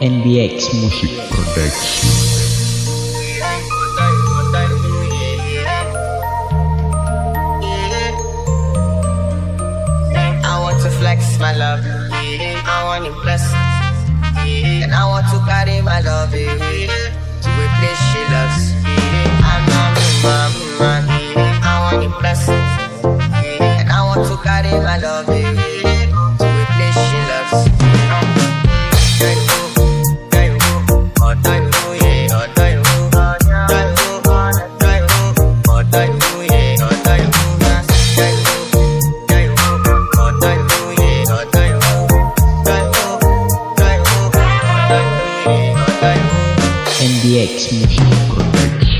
NBX Music Production. I want to flex my love, I want to bless, and I want to carry my love to a place she loves. I'm not man, I want to bless, and I want to carry my love to a place she loves. NBX Music Production.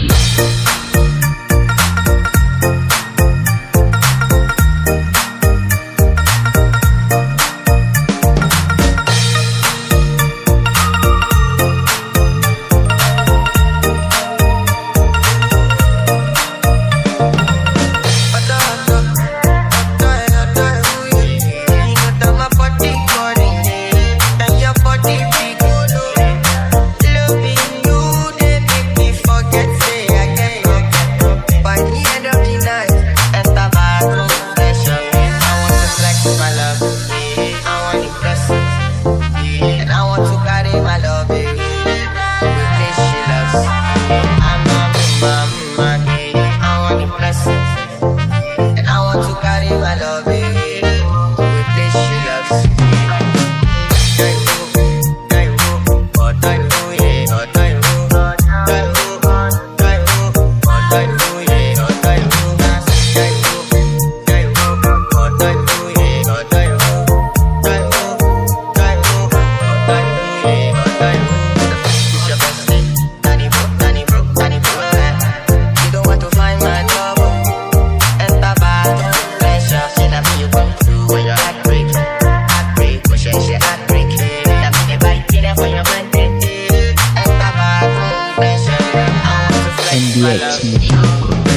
NBX Music Production.